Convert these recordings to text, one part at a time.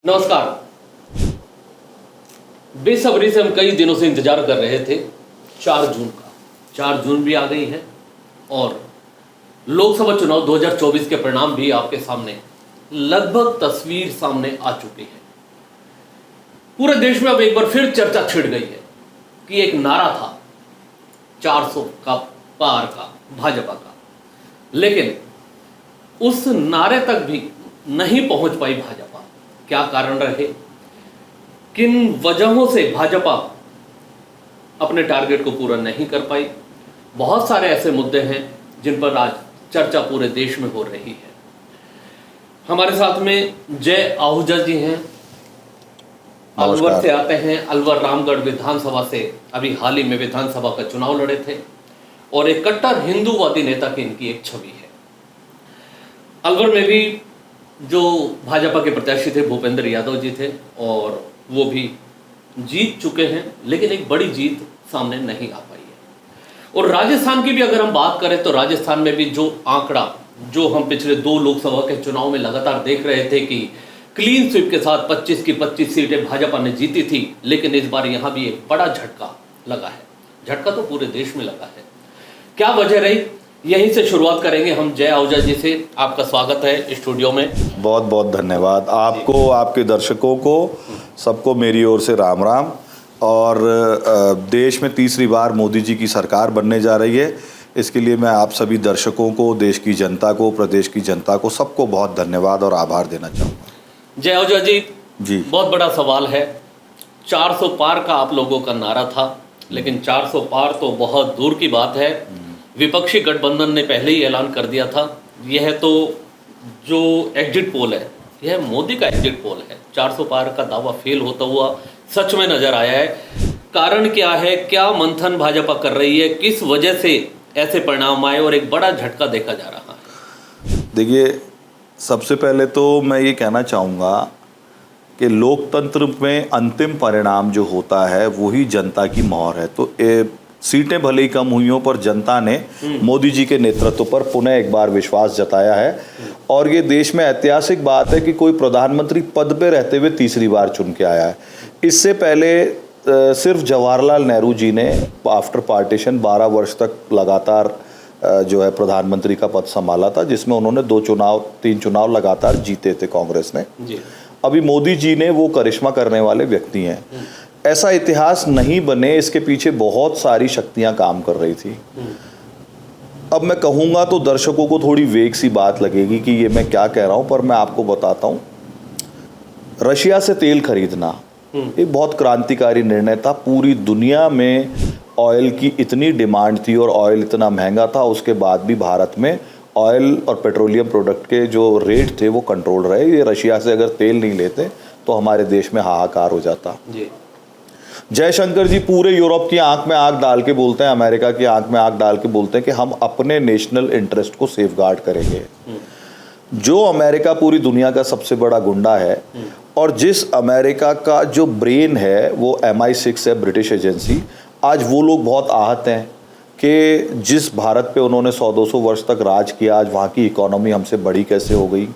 नमस्कार। बेसब्री से हम कई दिनों से इंतजार कर रहे थे 4 जून का। 4 जून भी आ गई है और लोकसभा चुनाव 2024 के परिणाम भी आपके सामने लगभग तस्वीर सामने आ चुकी है। पूरे देश में अब एक बार फिर चर्चा छिड़ गई है कि एक नारा था 400 का पार का भाजपा का, लेकिन उस नारे तक भी नहीं पहुंच पाई भाजपा। क्या कारण रहे, किन वजहों से भाजपा अपने टारगेट को पूरा नहीं कर पाई, बहुत सारे ऐसे मुद्दे हैं जिन पर आज चर्चा पूरे देश में हो रही है। हमारे साथ में जय आहूजा जी हैं, अलवर से आते हैं। अलवर रामगढ़ विधानसभा से अभी हाल ही में विधानसभा का चुनाव लड़े थे और एक कट्टर हिंदूवादी नेता की इनकी एक छवि है। अलवर में भी जो भाजपा के प्रत्याशी थे भूपेंद्र यादव जी थे और वो भी जीत चुके हैं, लेकिन एक बड़ी जीत सामने नहीं आ पाई है। और राजस्थान की भी अगर हम बात करें तो राजस्थान में भी जो आंकड़ा जो हम पिछले 2 लोकसभा के चुनाव में लगातार देख रहे थे कि क्लीन स्वीप के साथ 25 की 25 सीटें भाजपा ने जीती थी, लेकिन इस बार यहाँ भी एक बड़ा झटका लगा है। झटका तो पूरे देश में लगा है। क्या वजह रही, यहीं से शुरुआत करेंगे हम जय आहूजा जी से। आपका स्वागत है स्टूडियो में। बहुत बहुत धन्यवाद आपको, आपके दर्शकों को, सबको मेरी ओर से राम राम। और देश में तीसरी बार मोदी जी की सरकार बनने जा रही है, इसके लिए मैं आप सभी दर्शकों को, देश की जनता को, प्रदेश की जनता को, सबको बहुत धन्यवाद और आभार देना चाहूँगा। जय आहूजा जी, बहुत बड़ा सवाल है। 400 पार का आप लोगों का नारा था, लेकिन 400 पार तो बहुत दूर की बात है। विपक्षी गठबंधन ने पहले ही ऐलान कर दिया था। यह तो जो एग्जिट पोल है, यह मोदी का एग्जिट पोल है। 400 पार का दावा फेल होता हुआ सच में नजर आया है। कारण क्या है, क्या मंथन भाजपा कर रही है, किस वजह से ऐसे परिणाम आए और एक बड़ा झटका देखा जा रहा है? देखिए, सबसे पहले तो मैं ये कहना चाहूँगा कि लोकतंत्र में अंतिम परिणाम जो होता है वही जनता की मोहर है। तो सीटें भले ही कम हुई हों, पर जनता ने मोदी जी के नेतृत्व पर पुनः एक बार विश्वास जताया है। और ये देश में ऐतिहासिक बात है कि कोई प्रधानमंत्री पद पे रहते हुए तीसरी बार चुन के आया है। इससे पहले सिर्फ जवाहरलाल नेहरू जी ने आफ्टर पार्टीशन 12 वर्ष तक लगातार जो है प्रधानमंत्री का पद संभाला था, जिसमें उन्होंने 3 चुनाव लगातार जीते थे कांग्रेस ने जी। अभी मोदी जी ने वो करिश्मा करने वाले व्यक्ति हैं। ऐसा इतिहास नहीं बने, इसके पीछे बहुत सारी शक्तियां काम कर रही थी। अब मैं कहूँगा तो दर्शकों को थोड़ी वेग सी बात लगेगी कि ये मैं क्या कह रहा हूँ, पर मैं आपको बताता हूँ। रशिया से तेल खरीदना एक बहुत क्रांतिकारी निर्णय था। पूरी दुनिया में ऑयल की इतनी डिमांड थी और ऑयल इतना महंगा था, उसके बाद भी भारत में ऑयल और पेट्रोलियम प्रोडक्ट के जो रेट थे वो कंट्रोल रहे। ये रशिया से अगर तेल नहीं लेते तो हमारे देश में हाहाकार हो जाता जी। जयशंकर जी पूरे यूरोप की आंख में आंख डाल के बोलते हैं, अमेरिका की आंख में आंख डाल के बोलते हैं कि हम अपने नेशनल इंटरेस्ट को सेफगार्ड करेंगे। जो अमेरिका पूरी दुनिया का सबसे बड़ा गुंडा है और जिस अमेरिका का जो ब्रेन है वो MI6 है, ब्रिटिश एजेंसी, आज वो लोग बहुत आहत हैं कि जिस भारत पे उन्होंने 100-200 वर्ष तक राज किया, आज वहाँ की इकोनॉमी हमसे बड़ी कैसे हो गई।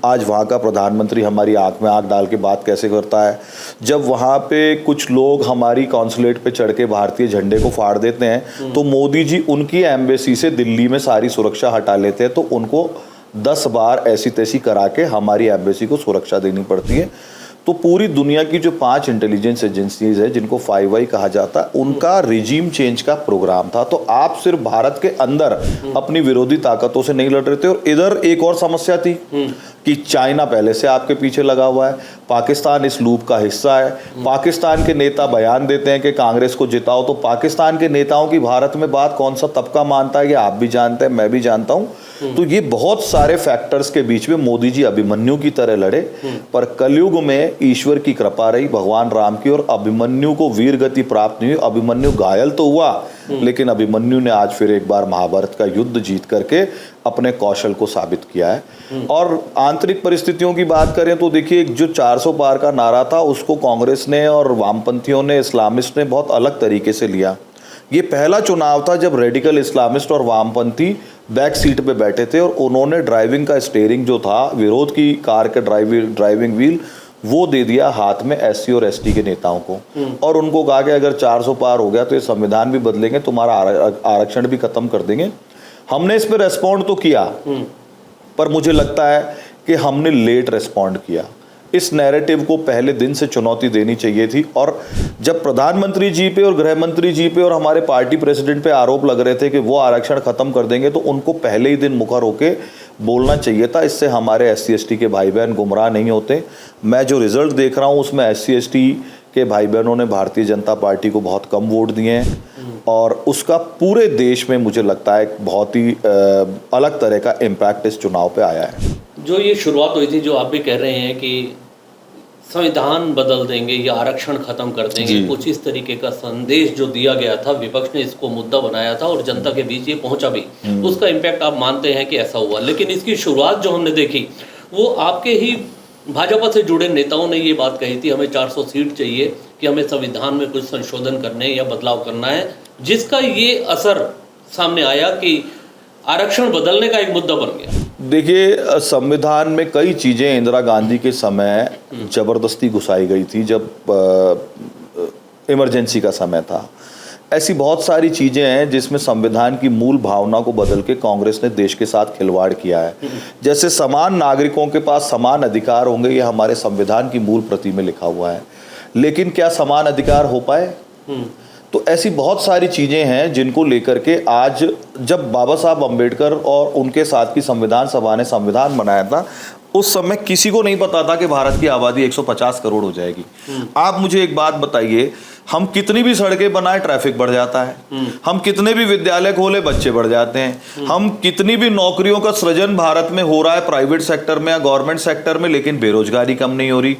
आज वहाँ का प्रधानमंत्री हमारी आंख में आंख डाल के बात कैसे करता है। जब वहाँ पे कुछ लोग हमारी कॉन्सुलेट पे चढ़ के भारतीय झंडे को फाड़ देते हैं तो मोदी जी उनकी एम्बेसी से दिल्ली में सारी सुरक्षा हटा लेते हैं, तो उनको 10 बार ऐसी तैसी करा के हमारी एम्बेसी को सुरक्षा देनी पड़ती है। तो पूरी दुनिया की जो 5 इंटेलिजेंस एजेंसीज है, जिनको 5I कहा जाता है, उनका रिजीम चेंज का प्रोग्राम था। तो आप सिर्फ भारत के अंदर अपनी विरोधी ताकतों से नहीं लड़ रहे थे। और इधर एक और समस्या थी कि चाइना पहले से आपके पीछे लगा हुआ है, पाकिस्तान इस लूप का हिस्सा है। पाकिस्तान के नेता बयान देते हैं कि कांग्रेस को जिताओ, तो पाकिस्तान के नेताओं की भारत में बात कौन सा तबका मानता है, ये आप भी जानते हैं, मैं भी जानता हूँ। तो ये बहुत सारे फैक्टर्स के बीच में मोदी जी अभिमन्यु की तरह लड़े, पर कलयुग में ईश्वर की कृपा रही, भगवान राम की, और अभिमन्यु को वीर गति प्राप्त नहीं हुई। अभिमन्यु घायल तो हुआ, लेकिन अभिमन्यु ने आज फिर एक बार महाभारत का युद्ध जीत करके अपने कौशल को साबित किया है। और आंतरिक परिस्थितियों की बात करें तो देखिए, जो 400 पार का नारा था उसको कांग्रेस ने और वामपंथियों ने, इस्लामिस्ट ने बहुत अलग तरीके से लिया। ये पहला चुनाव था जब रेडिकल इस्लामिस्ट और वामपंथी बैक सीट पे बैठे थे और उन्होंने ड्राइविंग का स्टीयरिंग जो था, विरोध की कार के ड्राइविंग व्हील वो दे दिया हाथ में एससी और एसटी के नेताओं को, और उनको कहा कि अगर 400 पार हो गया तो ये संविधान भी बदलेंगे, तुम्हारा आरक्षण भी खत्म कर देंगे। हमने इस पर रेस्पॉन्ड तो किया, पर मुझे लगता है कि हमने लेट रेस्पॉन्ड किया। इस नैरेटिव को पहले दिन से चुनौती देनी चाहिए थी, और जब प्रधानमंत्री जी पे और गृह मंत्री जी पे और हमारे पार्टी प्रेसिडेंट पे आरोप लग रहे थे कि वो आरक्षण खत्म कर देंगे, तो उनको पहले ही दिन मुखर होके बोलना चाहिए था। इससे हमारे एससी एसटी के भाई बहन गुमराह नहीं होते। मैं जो रिजल्ट देख रहा हूँ उसमें एससी एसटी के भाई बहनों ने भारतीय जनता पार्टी को बहुत कम वोट दिए हैं, और उसका पूरे देश में मुझे लगता है बहुत ही अलग तरह का इम्पैक्ट इस चुनाव पे आया है। जो ये शुरुआत हुई थी, जो आप भी कह रहे हैं कि संविधान बदल देंगे या आरक्षण खत्म कर देंगे, कुछ इस तरीके का संदेश जो दिया गया था, विपक्ष ने इसको मुद्दा बनाया था और जनता के बीच ये पहुंचा भी, उसका इम्पैक्ट आप मानते हैं कि ऐसा हुआ। लेकिन इसकी शुरुआत जो हमने देखी वो आपके ही भाजपा से जुड़े नेताओं ने ये बात कही थी, हमें 400 सीट चाहिए कि हमें संविधान में कुछ संशोधन करने या बदलाव करना है, जिसका ये असर सामने आया कि आरक्षण बदलने का एक मुद्दा बन गया। देखिए, संविधान में कई चीज़ें इंदिरा गांधी के समय ज़बरदस्ती घुसाई गई थी, जब इमरजेंसी का समय था। ऐसी बहुत सारी चीज़ें हैं जिसमें संविधान की मूल भावना को बदल के कांग्रेस ने देश के साथ खिलवाड़ किया है। जैसे समान नागरिकों के पास समान अधिकार होंगे, ये हमारे संविधान की मूल प्रति में लिखा हुआ है, लेकिन क्या समान अधिकार हो पाए? तो ऐसी बहुत सारी चीज़ें हैं जिनको लेकर के आज जब बाबा साहब अम्बेडकर और उनके साथ की संविधान सभा ने संविधान बनाया था, उस समय किसी को नहीं पता था कि भारत की आबादी 150 करोड़ हो जाएगी। आप मुझे एक बात बताइए, हम कितनी भी सड़कें बनाए ट्रैफिक बढ़ जाता है, हम कितने भी विद्यालय खोले बच्चे बढ़ जाते हैं, हम कितनी भी नौकरियों का सृजन भारत में हो रहा है प्राइवेट सेक्टर में या गवर्नमेंट सेक्टर में, लेकिन बेरोजगारी कम नहीं हो रही।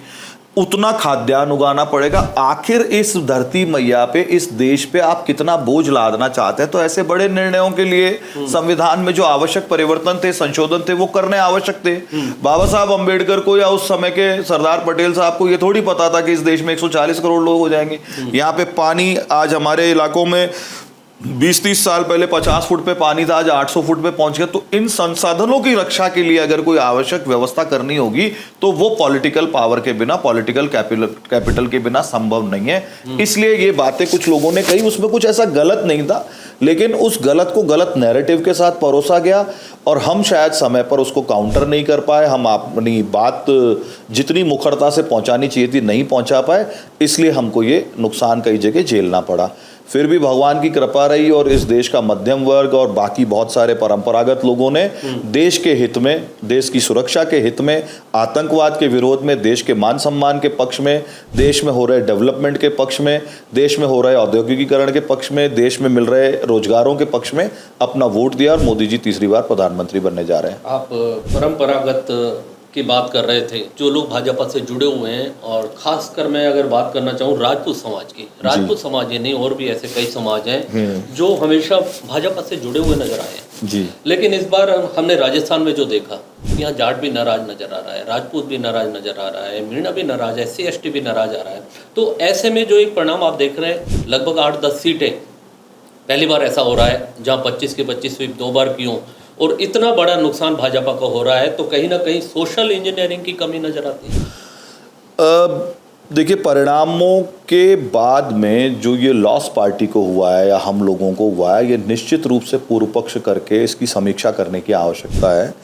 उतना खाद्यान्न उगाना पड़ेगा। आखिर इस धरती मैया पे, इस देश पे आप कितना बोझ लादना चाहते हैं? तो ऐसे बड़े निर्णयों के लिए संविधान में जो आवश्यक परिवर्तन थे, संशोधन थे, वो करने आवश्यक थे। बाबा साहब अम्बेडकर को या उस समय के सरदार पटेल साहब को ये थोड़ी पता था कि इस देश में 140 करोड़ लोग हो जाएंगे। यहाँ पे पानी आज हमारे इलाकों में 20-30 साल पहले 50 फुट पे पानी था, आज 800 फुट पे पहुंच गया। तो इन संसाधनों की रक्षा के लिए अगर कोई आवश्यक व्यवस्था करनी होगी तो वो पॉलिटिकल पावर के बिना, पॉलिटिकल कैपिटल के बिना संभव नहीं है। इसलिए ये बातें कुछ लोगों ने कही, उसमें कुछ ऐसा गलत नहीं था, लेकिन उस गलत को गलत नैरेटिव के साथ परोसा गया और हम शायद समय पर उसको काउंटर नहीं कर पाए। हम अपनी बात जितनी मुखरता से पहुंचानी चाहिए थी नहीं पहुंचा पाए, इसलिए हमको ये नुकसान कई जगह झेलना पड़ा। फिर भी भगवान की कृपा रही और इस देश का मध्यम वर्ग और बाकी बहुत सारे परंपरागत लोगों ने देश के हित में, देश की सुरक्षा के हित में, आतंकवाद के विरोध में, देश के मान सम्मान के पक्ष में, देश में हो रहे डेवलपमेंट के पक्ष में, देश में हो रहे औद्योगिकीकरण के पक्ष में, देश में मिल रहे रोजगारों के पक्ष में अपना वोट दिया और मोदी जी तीसरी बार प्रधानमंत्री बनने जा रहे हैं। आप परंपरागत की बात कर रहे थे, जो लोग भाजपा से जुड़े हुए हैं, और खासकर मैं अगर बात करना चाहूँ राजपूत समाज की, राजपूत समाज ही नहीं और भी ऐसे कई समाज हैं जो हमेशा भाजपा से जुड़े हुए नजर आए हैं जी। लेकिन इस बार हमने राजस्थान में जो देखा, यहाँ जाट भी नाराज नजर आ रहा है, राजपूत भी नाराज नजर आ रहा है, मीणा भी नाराज है, SC/ST भी नाराज आ रहा है। तो ऐसे में जो एक परिणाम आप देख रहे हैं, लगभग 8-10 सीटें, पहली बार ऐसा हो रहा है जहाँ 25 के 25 स्वीप 2 बार की हों, और इतना बड़ा नुकसान भाजपा को हो रहा है, तो कहीं ना कहीं सोशल इंजीनियरिंग की कमी नजर आती है। देखिए, परिणामों के बाद में जो ये लॉस पार्टी को हुआ है या हम लोगों को हुआ है, ये निश्चित रूप से पूर्व पक्ष करके इसकी समीक्षा करने की आवश्यकता है।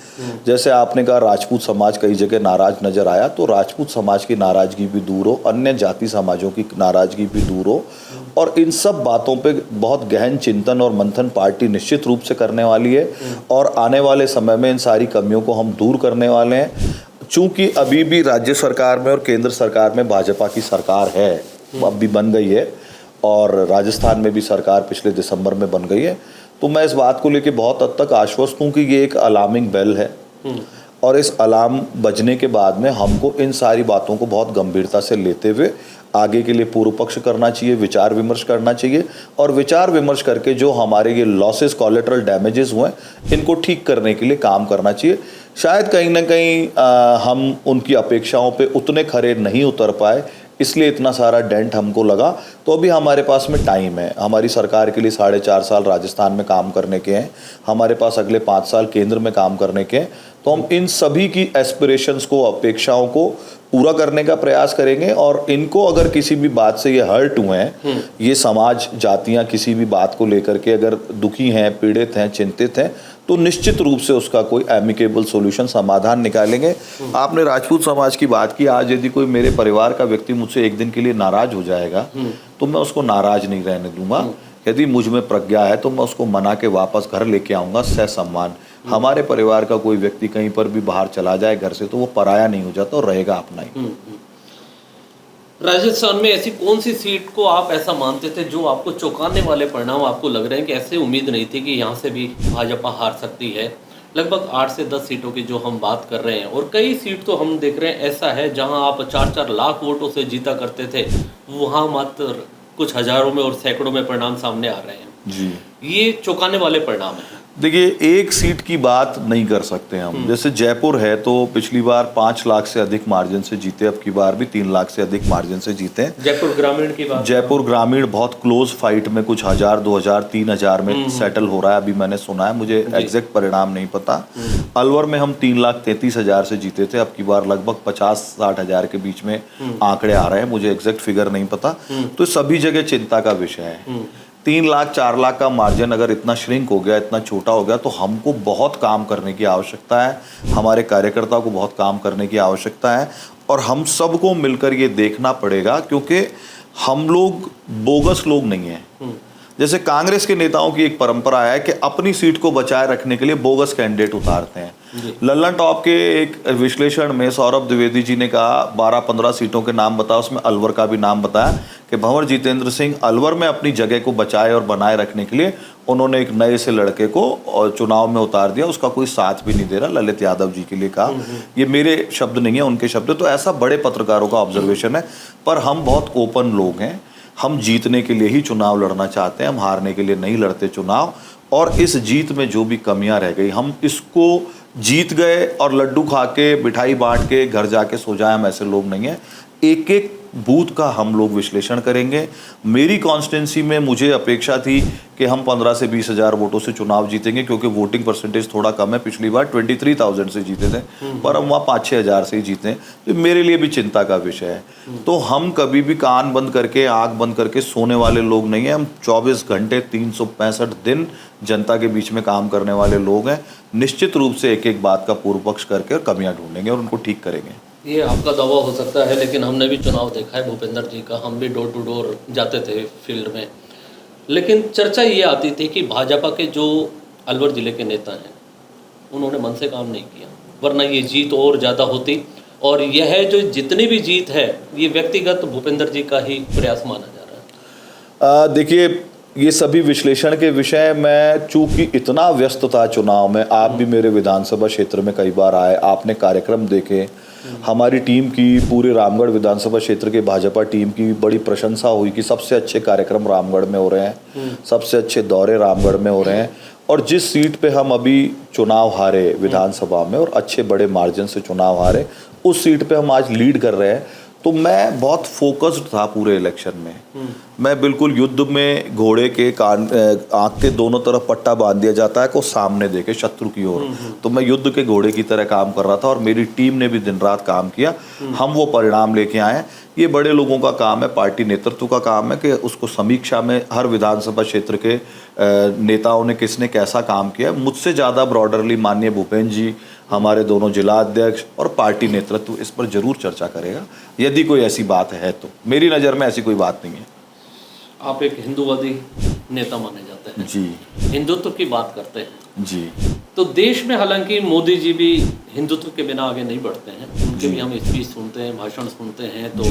जैसे आपने कहा राजपूत समाज कई जगह नाराज नजर आया, तो राजपूत समाज की नाराजगी भी दूर हो, अन्य जाति समाजों की नाराजगी भी दूर हो, और इन सब बातों पे बहुत गहन चिंतन और मंथन पार्टी निश्चित रूप से करने वाली है, और आने वाले समय में इन सारी कमियों को हम दूर करने वाले हैं। चूंकि अभी भी राज्य सरकार में और केंद्र सरकार में भाजपा की सरकार है, अब भी बन गई है, और राजस्थान में भी सरकार पिछले दिसंबर में बन गई है, तो मैं इस बात को लेकर बहुत हद तक आश्वस्त हूँ कि ये एक अलार्मिंग बेल है, और इस अलार्म बजने के बाद में हमको इन सारी बातों को बहुत गंभीरता से लेते हुए आगे के लिए पूर्व पक्ष करना चाहिए, विचार विमर्श करना चाहिए, और विचार विमर्श करके जो हमारे ये लॉसेस, कोलेटरल डैमेजेस हुए, इनको ठीक करने के लिए काम करना चाहिए। शायद कहीं ना कहीं हम उनकी अपेक्षाओं पे उतने खरे नहीं उतर पाए, इसलिए इतना सारा डेंट हमको लगा। तो अभी हमारे पास में टाइम है, हमारी सरकार के लिए 4.5 साल राजस्थान में काम करने के हैं, हमारे पास अगले 5 साल केंद्र में काम करने के हैं। तो हम इन सभी की एस्पिरेशंस को, अपेक्षाओं को पूरा करने का प्रयास करेंगे। और इनको अगर किसी भी बात से ये हर्ट हुए हैं, ये समाज, जातियां किसी भी बात को लेकर के अगर दुखी हैं, पीड़ित हैं, चिंतित हैं, तो निश्चित रूप से उसका कोई एमिकेबल सॉल्यूशन, समाधान निकालेंगे। आपने राजपूत समाज की बात की। आज यदि कोई मेरे परिवार का व्यक्ति मुझसे एक दिन के लिए नाराज हो जाएगा तो मैं उसको नाराज नहीं रहने दूंगा। यदि मुझ में प्रज्ञा है तो मैं उसको मना के वापस घर लेके आऊंगा सहसम्मान। हमारे परिवार का कोई व्यक्ति कहीं पर भी बाहर चला जाए घर से तो वो पराया नहीं हो जाता और रहेगा अपना ही। राजस्थान में ऐसी कौन सी सीट को आप ऐसा मानते थे जो आपको चौंकाने वाले परिणाम आपको लग रहे हैं कि ऐसे उम्मीद नहीं थी कि यहाँ से भी भाजपा हार सकती है? लगभग 8 से 10 सीटों की जो हम बात कर रहे हैं, और कई सीट तो हम देख रहे हैं ऐसा है जहां आप 4-4 लाख वोटों से जीता करते थे, वहां मात्र कुछ हजारों में और सैकड़ों में परिणाम सामने आ रहे हैं जी। ये चौंकाने वाले परिणाम हैं। देखिए, एक सीट की बात नहीं कर सकते हम। जैसे जयपुर है तो पिछली बार 5 लाख से अधिक मार्जिन से जीते, अब की बार भी 3 लाख से अधिक मार्जिन से जीते। जयपुर ग्रामीण की बात, जयपुर ग्रामीण बहुत क्लोज फाइट में कुछ 1000, 2000, 3000 में सेटल हो रहा है, अभी मैंने सुना है, मुझे एग्जैक्ट परिणाम नहीं पता। अलवर में हम 3,33,000 से जीते थे, अब की बार लगभग 50-60 हजार के बीच में आंकड़े आ रहे हैं, मुझे एग्जैक्ट फिगर नहीं पता। तो सभी जगह चिंता का विषय है। 3 लाख 4 लाख का मार्जिन अगर इतना श्रिंक हो गया, इतना छोटा हो गया, तो हमको बहुत काम करने की आवश्यकता है, हमारे कार्यकर्ताओं को बहुत काम करने की आवश्यकता है। और हम सबको मिलकर ये देखना पड़ेगा, क्योंकि हम लोग बोगस लोग नहीं हैं। जैसे कांग्रेस के नेताओं की एक परंपरा है कि अपनी सीट को बचाए रखने के लिए बोगस कैंडिडेट उतारते हैं। लल्लन टॉप के एक विश्लेषण में सौरभ द्विवेदी जी ने कहा 12-15 सीटों के नाम बताया, उसमें अलवर का भी नाम बताया कि भंवर जितेंद्र सिंह अलवर में अपनी जगह को बचाए और बनाए रखने के लिए उन्होंने एक नए से लड़के को चुनाव में उतार दिया, उसका कोई साथ भी नहीं दे रहा, ललित यादव जी के लिए कहा। ये मेरे शब्द नहीं है, उनके शब्द। तो ऐसा बड़े पत्रकारों का ऑब्जर्वेशन है। पर हम बहुत ओपन लोग हैं, हम जीतने के लिए ही चुनाव लड़ना चाहते हैं, हम हारने के लिए नहीं लड़ते चुनाव। और इस जीत में जो भी कमियां रह गई, हम इसको जीत गए और लड्डू खा के, मिठाई बांट के घर जाके सो जाए, हम ऐसे लोग नहीं हैं। एक एक बूथ का हम लोग विश्लेषण करेंगे। मेरी कॉन्स्टिट्यूंसी में मुझे अपेक्षा थी कि हम 15 से 20 हजार वोटों से चुनाव जीतेंगे, क्योंकि वोटिंग परसेंटेज थोड़ा कम है। पिछली बार 23,000 से जीते थे, पर हम वहाँ 5-6 हजार से ही जीते। तो मेरे लिए भी चिंता का विषय है। तो हम कभी भी कान बंद करके, आँख बंद करके सोने वाले लोग नहीं हैं। हम 24 घंटे 365 दिन जनता के बीच में काम करने वाले लोग हैं। निश्चित रूप से एक एक बात का पूर्व पक्ष करके कमियाँ ढूंढेंगे और उनको ठीक करेंगे। ये आपका दावा हो सकता है, लेकिन हमने भी चुनाव देखा है भूपेंद्र जी का, हम भी डोर टू डोर जाते थे फील्ड में। लेकिन चर्चा ये आती थी कि भाजपा के जो अलवर जिले के नेता हैं उन्होंने मन से काम नहीं किया, वरना ये जीत और ज़्यादा होती। और यह जो जितनी भी जीत है ये व्यक्तिगत भूपेंद्र जी का ही प्रयास माना जा रहा है। देखिए, ये सभी विश्लेषण के विषय में, चूंकि इतना व्यस्त था चुनाव में, आप भी मेरे विधानसभा क्षेत्र में कई बार आए, आपने कार्यक्रम देखे, हमारी टीम की, पूरे रामगढ़ विधानसभा क्षेत्र के भाजपा टीम की बड़ी प्रशंसा हुई कि सबसे अच्छे कार्यक्रम रामगढ़ में हो रहे हैं, सबसे अच्छे दौरे रामगढ़ में हो रहे हैं। और जिस सीट पे हम अभी चुनाव हारे विधानसभा में और अच्छे बड़े मार्जिन से चुनाव हारे, उस सीट पे हम आज लीड कर रहे हैं। तो मैं बहुत फोकस्ड था पूरे इलेक्शन में। मैं बिल्कुल, युद्ध में घोड़े के कान, आँख के दोनों तरफ पट्टा बांध दिया जाता है को सामने देके शत्रु की ओर, तो मैं युद्ध के घोड़े की तरह काम कर रहा था और मेरी टीम ने भी दिन रात काम किया। हम वो परिणाम लेके आए। ये बड़े लोगों का काम है, पार्टी नेतृत्व का काम है कि उसको समीक्षा में हर विधानसभा क्षेत्र के नेताओं ने किसने कैसा काम किया। मुझसे ज़्यादा ब्रॉडरली माननीय भूपेंद्र जी, हमारे दोनों जिला अध्यक्ष और पार्टी नेतृत्व इस पर जरूर चर्चा करेगा, यदि कोई ऐसी बात है तो। मेरी नज़र में ऐसी कोई बात नहीं है। आप एक हिंदूवादी नेता माने जाते हैं जी, हिंदुत्व की बात करते हैं जी। तो देश में, हालांकि मोदी जी भी हिंदुत्व के बिना आगे नहीं बढ़ते हैं, उनके भी हम स्पीच सुनते हैं, भाषण सुनते हैं, तो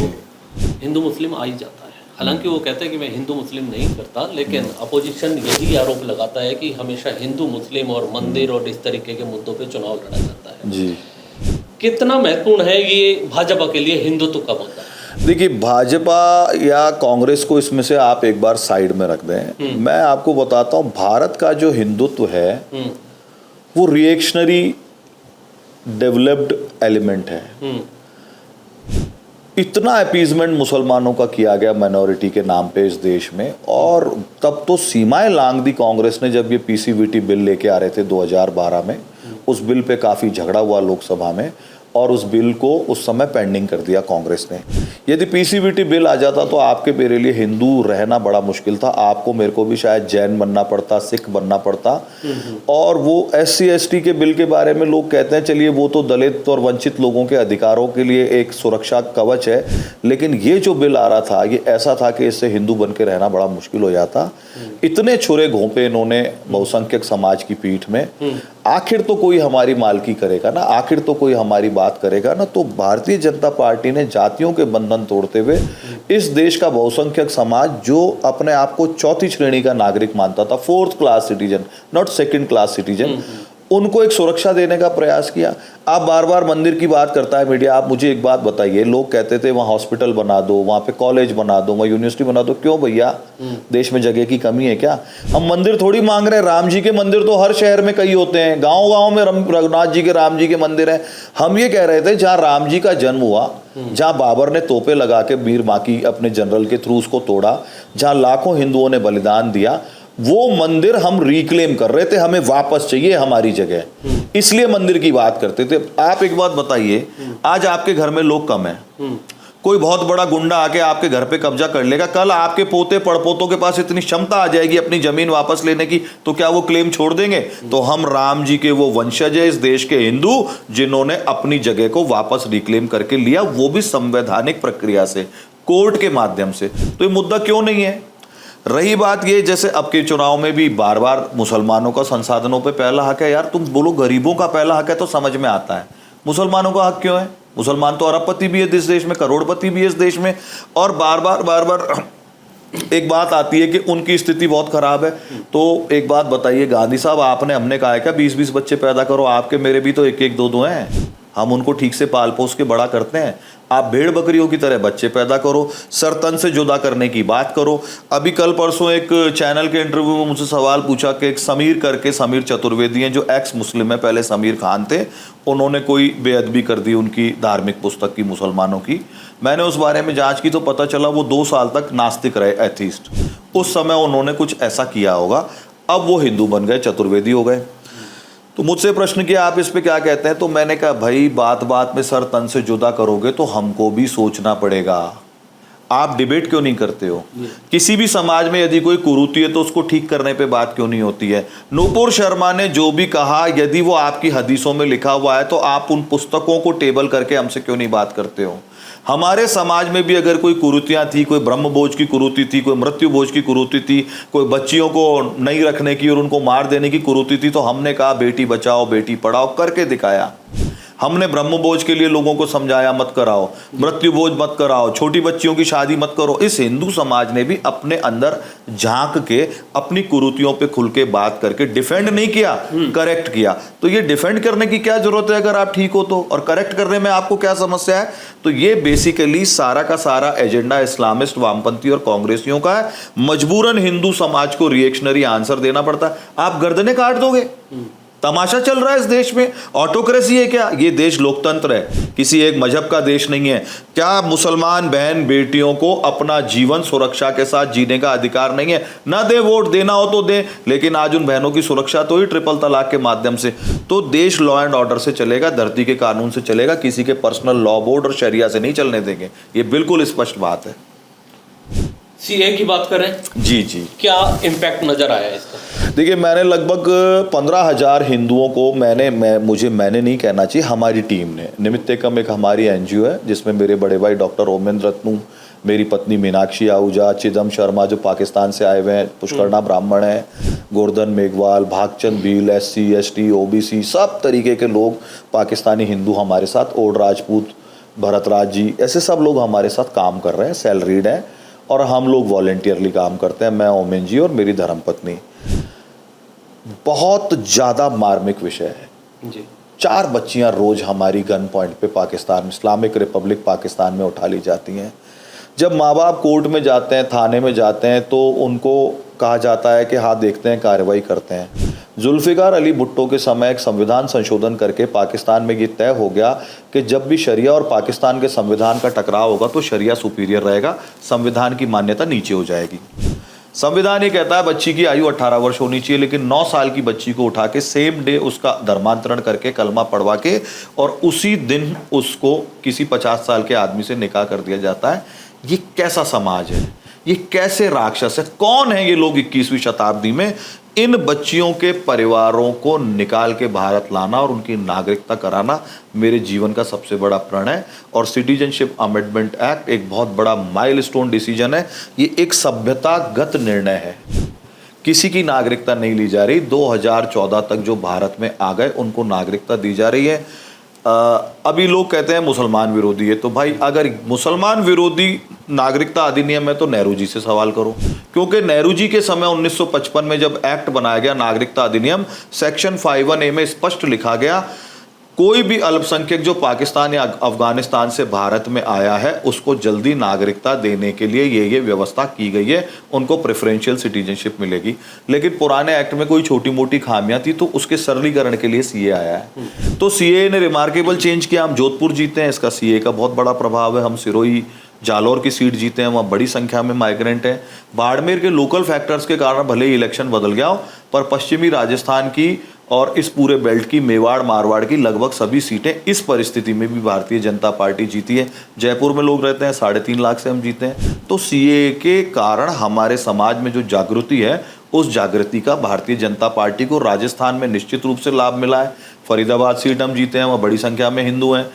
हिंदू मुस्लिम आ ही जाता है। हालांकि वो कहते हैं कि मैं हिंदू मुस्लिम नहीं करता, लेकिन अपोजिशन यही आरोप लगाता है कि हमेशा हिंदू मुस्लिम और मंदिर और इस तरीके के मुद्दों पे चुनाव लड़ा जाता है। जी। कितना महत्वपूर्ण है ये भाजपा के लिए हिंदुत्व का मुद्दा? देखिए, भाजपा या कांग्रेस को इसमें से आप एक बार साइड में रख दें। मैं आपको बताता हूँ, भारत का जो हिंदुत्व है वो रिएक्शनरी डेवलप्ड एलिमेंट है। इतना अपीजमेंट मुसलमानों का किया गया माइनॉरिटी के नाम पे इस देश में, और तब तो सीमाएं लांघ दी कांग्रेस ने जब ये पीसीवीटी बिल लेके आ रहे थे 2012 में। उस बिल पे काफ़ी झगड़ा हुआ लोकसभा में और उस बिल को उस समय पेंडिंग कर दिया कांग्रेस ने। यदि पीसीबीटी बिल आ जाता तो आपके मेरे लिए हिंदू रहना बड़ा मुश्किल था, आपको मेरे को भी शायद जैन बनना पड़ता, सिख बनना पड़ता। और वो SC ST के बिल के बारे में लोग कहते हैं चलिए वो तो दलित और वंचित लोगों के अधिकारों के लिए एक सुरक्षा कवच है, लेकिन ये जो बिल आ रहा था ये ऐसा था कि इससे हिंदू बन के रहना बड़ा मुश्किल हो जाता। इतने छुरे घोंपे इन्होंने बहुसंख्यक समाज की पीठ में। आखिर तो कोई हमारी मालकी करेगा ना, आखिर तो कोई हमारी बात करेगा ना। तो भारतीय जनता पार्टी ने जातियों के बंधन तोड़ते हुए इस देश का बहुसंख्यक समाज जो अपने आप को चौथी श्रेणी का नागरिक मानता था, 4th class citizen, not 2nd class citizen, उनको एक सुरक्षा देने का प्रयास किया। आप बार बार मंदिर की बात करता है मीडिया, आप मुझे एक बात बताइए, लोग कहते थे वहाँ हॉस्पिटल बना दो, वहाँ पे कॉलेज बना दो, वहाँ यूनिवर्सिटी बना दो। क्यों भैया, देश में जगह की कमी है क्या? हम मंदिर थोड़ी मांग रहे हैं, राम जी के मंदिर तो हर शहर में कई होते हैं, गाँव गाँव में रघुनाथ जी के राम जी के मंदिर हैं। हम ये कह रहे थे जहाँ राम जी का जन्म हुआ, जहाँ बाबर ने तोपे लगा के मीर बाकी अपने जनरल के थ्रू उसको तोड़ा, जहाँ लाखों हिंदुओं ने बलिदान दिया, वो मंदिर हम रिक्लेम कर रहे थे, हमें वापस चाहिए हमारी जगह, इसलिए मंदिर की बात करते थे। आप एक बात बताइए, आज आपके घर में लोग कम हैं, कोई बहुत बड़ा गुंडा आके आपके घर पे कब्जा कर लेगा, कल आपके पोते पड़पोतों के पास इतनी क्षमता आ जाएगी अपनी जमीन वापस लेने की, तो क्या वो क्लेम छोड़ देंगे? तो हम राम जी के वो वंशज है इस देश के हिंदू, जिन्होंने अपनी जगह को वापस रिक्लेम करके लिया, वो भी संवैधानिक प्रक्रिया से, कोर्ट के माध्यम से। तो ये मुद्दा क्यों नहीं है? रही बात ये, जैसे अब के चुनाव में भी बार बार मुसलमानों का संसाधनों पे पहला हक है। यार तुम बोलो गरीबों का पहला हक है तो समझ में आता है, मुसलमानों का हक क्यों है? मुसलमान तो अरबपति भी है इस देश में, करोड़पति भी है इस देश में। और बार बार एक बात आती है कि उनकी स्थिति बहुत खराब है। तो एक बात बताइए गांधी साहब, आपने हमने कहा है क्या 20-20 बच्चे पैदा करो? आपके मेरे भी तो 1-1 2-2 हैं, हम उनको ठीक से पाल पोस के बड़ा करते हैं। आप भेड़ बकरियों की तरह बच्चे पैदा करो, सर तन से जुदा करने की बात करो। अभी कल परसों एक चैनल के इंटरव्यू में मुझसे सवाल पूछा कि एक समीर करके, समीर चतुर्वेदी हैं जो एक्स मुस्लिम है, पहले समीर खान थे, उन्होंने कोई बेअदबी कर दी उनकी धार्मिक पुस्तक की, मुसलमानों की। मैंने उस बारे में जांच की तो पता चला वो 2 साल तक नास्तिक रहे, एथीस्ट। उस समय उन्होंने कुछ ऐसा किया होगा, अब वो हिंदू बन गए, चतुर्वेदी हो गए। तो मुझसे प्रश्न किया आप इस पे क्या कहते हैं? तो मैंने कहा भाई बात बात में सर तन से जुदा करोगे तो हमको भी सोचना पड़ेगा। आप डिबेट क्यों नहीं करते हो? किसी भी समाज में यदि कोई कुरीति है तो उसको ठीक करने पे बात क्यों नहीं होती है? नूपुर शर्मा ने जो भी कहा, यदि वो आपकी हदीसों में लिखा हुआ है तो आप उन पुस्तकों को टेबल करके हमसे क्यों नहीं बात करते हो? हमारे समाज में भी अगर कोई कुरीतियाँ थी, कोई ब्रह्मभोज की कुरीति थी, कोई मृत्यु भोज की कुरीति थी, कोई बच्चियों को नहीं रखने की और उनको मार देने की कुरीति थी, तो हमने कहा बेटी बचाओ बेटी पढ़ाओ, करके दिखाया। हमने ब्रह्मभोज के लिए लोगों को समझाया मत कराओ, मृत्यु भोज मत कराओ, छोटी बच्चियों की शादी मत करो। इस हिंदू समाज ने भी अपने अंदर झांक के अपनी कुरीतियों पे खुल के बात करके डिफेंड नहीं किया, करेक्ट किया। तो ये डिफेंड करने की क्या जरूरत है अगर आप ठीक हो तो, और करेक्ट करने में आपको क्या समस्या है? तो ये बेसिकली सारा का सारा एजेंडा इस्लामिस्ट, वामपंथी और कांग्रेसियों का है। मजबूरन हिंदू समाज को रिएक्शनरी आंसर देना पड़ता है। आप गर्दनें काट दोगे? तमाशा चल रहा है इस देश में। ऑटोक्रेसी है क्या? ये देश लोकतंत्र है, किसी एक मजहब का देश नहीं है। क्या मुसलमान बहन बेटियों को अपना जीवन सुरक्षा के साथ जीने का अधिकार नहीं है? ना दे वोट, देना हो तो दे, लेकिन आज उन बहनों की सुरक्षा तो ही ट्रिपल तलाक के माध्यम से। तो देश लॉ एंड ऑर्डर से चलेगा, धरती के कानून से चलेगा, किसी के पर्सनल लॉ बोर्ड और शरिया से नहीं चलने देंगे। ये बिल्कुल स्पष्ट बात है। सीए की बात करें, जी, क्या इम्पैक्ट नजर आया इसका? देखिए, मैंने लगभग 15,000 हिंदुओं को मैंने नहीं कहना चाहिए, हमारी टीम ने, निमित्तकम एक हमारी एनजीओ है जिसमें मेरे बड़े भाई डॉक्टर ओमेंद्र रत्नू, मेरी पत्नी मीनाक्षी आहूजा, चिदम शर्मा जो पाकिस्तान से आए हुए हैं, पुष्करणा ब्राह्मण हैं, Govardhan Meghwal, Bhagchand Bhil, SC ST OBC सब तरीके के लोग पाकिस्तानी हिंदू हमारे साथ, ओड राजपूत, भरतराज जी, ऐसे सब लोग हमारे साथ काम कर रहे हैं, सैलरीड हैं, और हम लोग वॉलेंटियरली काम करते हैं, मैं, ओमेन जी और मेरी धर्मपत्नी। बहुत ज़्यादा मार्मिक विषय है जी। 4 बच्चियां रोज हमारी गन पॉइंट पे पाकिस्तान, इस्लामिक रिपब्लिक पाकिस्तान में उठा ली जाती हैं। जब माँ बाप कोर्ट में जाते हैं, थाने में जाते हैं, तो उनको कहा जाता है कि हाँ देखते हैं, कार्रवाई करते हैं। जुल्फ़िकार अली भुट्टो के समय एक संविधान संशोधन करके पाकिस्तान में ये तय हो गया कि जब भी शरिया और पाकिस्तान के संविधान का टकराव होगा तो शरिया सुपीरियर रहेगा, संविधान की मान्यता नीचे हो जाएगी। संविधान ये कहता है बच्ची की आयु 18 वर्ष होनी चाहिए, लेकिन 9 साल की बच्ची को उठा के सेम डे उसका धर्मांतरण करके कलमा पढ़वा के और उसी दिन उसको किसी 50 साल के आदमी से निकाह कर दिया जाता है। ये कैसा समाज है? ये कैसे राक्षस है? कौन है ये लोग 21वीं शताब्दी में? इन बच्चियों के परिवारों को निकाल के भारत लाना और उनकी नागरिकता कराना मेरे जीवन का सबसे बड़ा प्रण है। और सिटीजनशिप अमेंडमेंट एक्ट एक बहुत बड़ा माइलस्टोन डिसीजन है। ये एक सभ्यतागत निर्णय है। किसी की नागरिकता नहीं ली जा रही। 2014 तक जो भारत में आ गए उनको नागरिकता दी जा रही है। अभी लोग कहते हैं मुसलमान विरोधी है, तो भाई अगर मुसलमान विरोधी नागरिकता अधिनियम है तो नेहरू जी से सवाल करो, क्योंकि नेहरू जी के समय 1955 में जब एक्ट बनाया गया नागरिकता अधिनियम, सेक्शन 51A में स्पष्ट लिखा गया कोई भी अल्पसंख्यक जो पाकिस्तान या अफगानिस्तान से भारत में आया है उसको जल्दी नागरिकता देने के लिए ये व्यवस्था की गई है, उनको प्रेफरेंशियल सिटीजनशिप मिलेगी। लेकिन पुराने एक्ट में कोई छोटी मोटी खामियां थी तो उसके सरलीकरण के लिए सीए आया है। तो सीए ने रिमार्केबल चेंज किया। हम जोधपुर जीते हैं, इसका सीए का बहुत बड़ा प्रभाव है। हम सिरोही जालौर की सीट जीते हैं, वहाँ बड़ी संख्या में माइग्रेंट हैं। बाड़मेर के लोकल फैक्टर्स के कारण भले ही इलेक्शन बदल गया हो, पर पश्चिमी राजस्थान की और इस पूरे बेल्ट की, मेवाड़ मारवाड़ की लगभग सभी सीटें इस परिस्थिति में भी भारतीय जनता पार्टी जीती है। जयपुर में लोग रहते हैं, 3.5 लाख से हम जीते हैं। तो सीए के कारण हमारे समाज में जो जागृति है, उस जागृति का भारतीय जनता पार्टी को राजस्थान में निश्चित रूप से लाभ मिला है। फरीदाबाद सीट हम जीते हैं, वहाँ बड़ी संख्या में हिंदू हैं,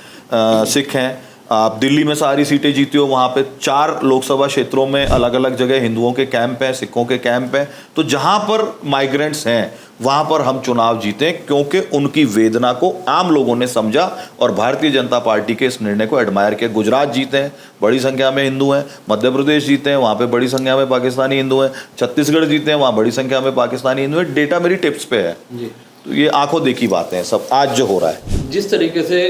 सिख हैं। आप दिल्ली में सारी सीटें जीते हो, वहाँ पे 4 लोकसभा क्षेत्रों में अलग अलग जगह हिंदुओं के कैंप हैं, सिखों के कैंप हैं। तो जहाँ पर माइग्रेंट्स हैं वहाँ पर हम चुनाव जीते, क्योंकि उनकी वेदना को आम लोगों ने समझा और भारतीय जनता पार्टी के इस निर्णय को एडमायर किया। गुजरात जीते हैं, बड़ी संख्या में हिंदू हैं। मध्य प्रदेश जीते हैं, वहाँ पे बड़ी संख्या में पाकिस्तानी हिंदू हैं। छत्तीसगढ़ जीते हैं, वहाँ बड़ी संख्या में पाकिस्तानी हिंदू हैं। डेटा मेरी टिप्स पे है जी। तो ये आंखों देखी बातें हैं सब आज जो हो रहा है। जिस तरीके से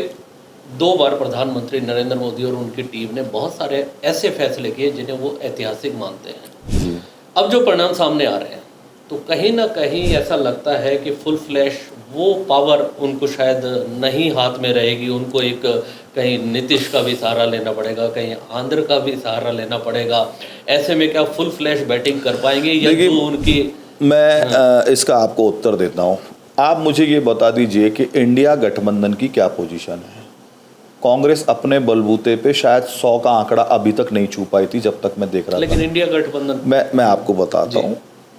2 बार प्रधानमंत्री नरेंद्र मोदी और उनकी टीम ने बहुत सारे ऐसे फैसले किए जिन्हें वो ऐतिहासिक मानते हैं, अब जो परिणाम सामने आ रहे हैं तो कहीं ना कहीं ऐसा लगता है कि फुल फ्लैश वो पावर उनको शायद नहीं हाथ में रहेगी। उनको एक कहीं नीतीश का भी सहारा लेना पड़ेगा, कहीं आंध्र का भी सहारा लेना पड़ेगा। ऐसे में क्या फुल फ्लैश बैटिंग कर पाएंगे या जो उनकी? मैं इसका आपको उत्तर देता हूँ। आप मुझे ये बता दीजिए कि इंडिया गठबंधन की क्या पोजीशन है। कांग्रेस अपने बलबूते पे शायद 100 का आंकड़ा अभी तक नहीं छू पाई थी जब तक मैं देख रहा था। लेकिन इंडिया गठबंधन मैं आपको बताता हूँ,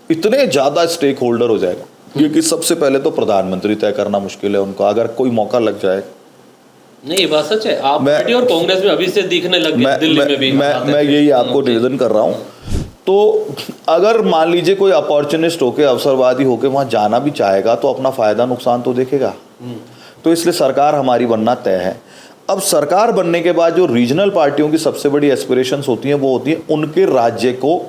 इतने ज़्यादा स्टेक होल्डर हो जाएगा क्योंकि सबसे पहले तो प्रधानमंत्री तय करना मुश्किल है उनका, अगर कोई मौका लग जाए। नहीं, ये बात सच है। आप पार्टी और कांग्रेस में अभी से दिखने लग गए, दिल्ली में भी। मैं यही आपको निवेदन कर रहा हूँ। तो अगर मान लीजिए कोई अपॉर्चुनिस्ट होके, अवसरवादी होके वहाँ जाना भी चाहेगा तो अपना फायदा नुकसान तो देखेगा। तो इसलिए सरकार हमारी बनना तय है। अब सरकार बनने के बाद जो रीजनल पार्टियों की सबसे बड़ी एस्पिरेशंस होती हैं वो होती है उनके राज्य को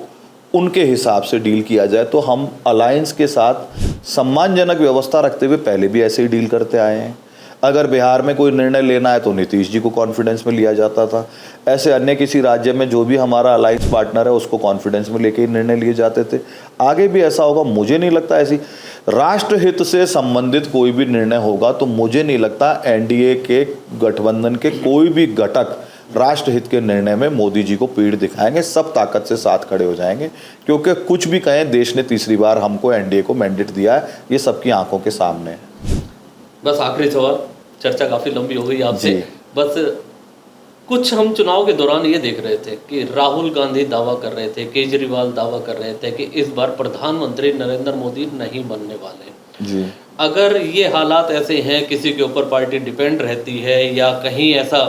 उनके हिसाब से डील किया जाए। तो हम अलायंस के साथ सम्मानजनक व्यवस्था रखते हुए पहले भी ऐसे ही डील करते आए हैं। अगर बिहार में कोई निर्णय लेना है तो नीतीश जी को कॉन्फिडेंस में लिया जाता था। ऐसे अन्य किसी राज्य में जो भी हमारा अलायंस पार्टनर है उसको कॉन्फिडेंस में लेके ही निर्णय लिए जाते थे। आगे भी ऐसा होगा, मुझे नहीं लगता। ऐसी राष्ट्रहित से संबंधित कोई भी निर्णय होगा तो मुझे नहीं लगता एनडीए के गठबंधन के कोई भी घटक राष्ट्रहित के निर्णय में मोदी जी को पीठ दिखाएंगे। सब ताकत से साथ खड़े हो जाएंगे, क्योंकि कुछ भी कहें, देश ने तीसरी बार हमको एनडीए को मैंडेट दिया है, ये सबकी आंखों के सामने है। बस आखिरी सवाल, चर्चा काफी लंबी हो गई आपसे। बस कुछ हम चुनाव के दौरान ये देख रहे थे कि राहुल गांधी दावा कर रहे थे, केजरीवाल दावा कर रहे थे कि इस बार प्रधानमंत्री नरेंद्र मोदी नहीं बनने वाले जी। अगर ये हालात ऐसे हैं, किसी के ऊपर पार्टी डिपेंड रहती है या कहीं ऐसा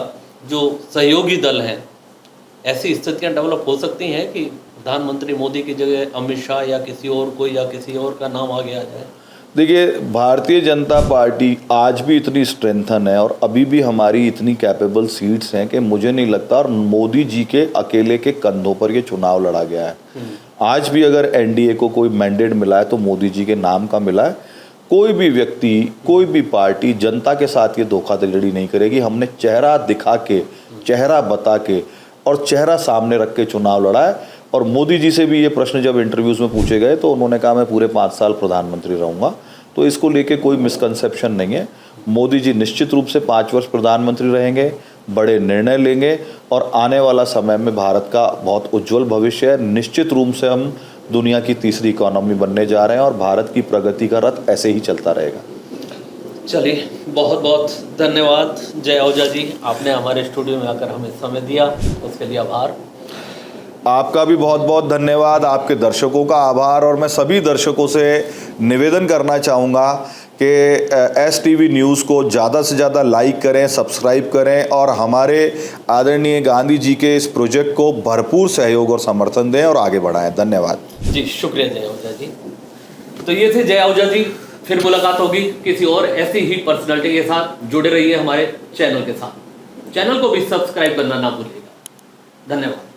जो सहयोगी दल हैं, ऐसी स्थितियां डेवलप हो सकती हैं कि प्रधानमंत्री मोदी की जगह अमित शाह या किसी और कोई या किसी और का नाम आगे आ जाए? देखिए, भारतीय जनता पार्टी आज भी इतनी स्ट्रेंथन है और अभी भी हमारी इतनी कैपेबल सीट्स हैं कि मुझे नहीं लगता और मोदी जी के अकेले के कंधों पर ये चुनाव लड़ा गया है। आज भी अगर एनडीए को कोई मैंडेट मिला है तो मोदी जी के नाम का मिला है। कोई भी व्यक्ति, कोई भी पार्टी जनता के साथ ये धोखाधड़ी नहीं करेगी। हमने चेहरा दिखा के, चेहरा बता के और चेहरा सामने रख के चुनाव लड़ा है। और मोदी जी से भी ये प्रश्न जब इंटरव्यूज़ में पूछे गए तो उन्होंने कहा मैं पूरे 5 साल प्रधानमंत्री रहूँगा। तो इसको लेके कोई मिसकंसेप्शन नहीं है। मोदी जी निश्चित रूप से 5 वर्ष प्रधानमंत्री रहेंगे, बड़े निर्णय लेंगे और आने वाला समय में भारत का बहुत उज्जवल भविष्य है। निश्चित रूप से हम दुनिया की तीसरी इकोनॉमी बनने जा रहे हैं और भारत की प्रगति का रथ ऐसे ही चलता रहेगा। चलिए, बहुत बहुत धन्यवाद जय आहूजा जी, आपने हमारे स्टूडियो में आकर हमें समय दिया, उसके लिए आभार। आपका भी बहुत बहुत धन्यवाद, आपके दर्शकों का आभार। और मैं सभी दर्शकों से निवेदन करना चाहूँगा कि STV न्यूज़ को ज़्यादा से ज़्यादा लाइक करें, सब्सक्राइब करें और हमारे आदरणीय गांधी जी के इस प्रोजेक्ट को भरपूर सहयोग और समर्थन दें और आगे बढ़ाएं। धन्यवाद जी, शुक्रिया जय आहूजा जी। तो ये थे जय आहूजा जी। फिर मुलाकात होगी किसी और ऐसी ही पर्सनालिटी के साथ। जुड़े रहिए हमारे चैनल के साथ। चैनल को भी सब्सक्राइब करना ना भूलिएगा। धन्यवाद।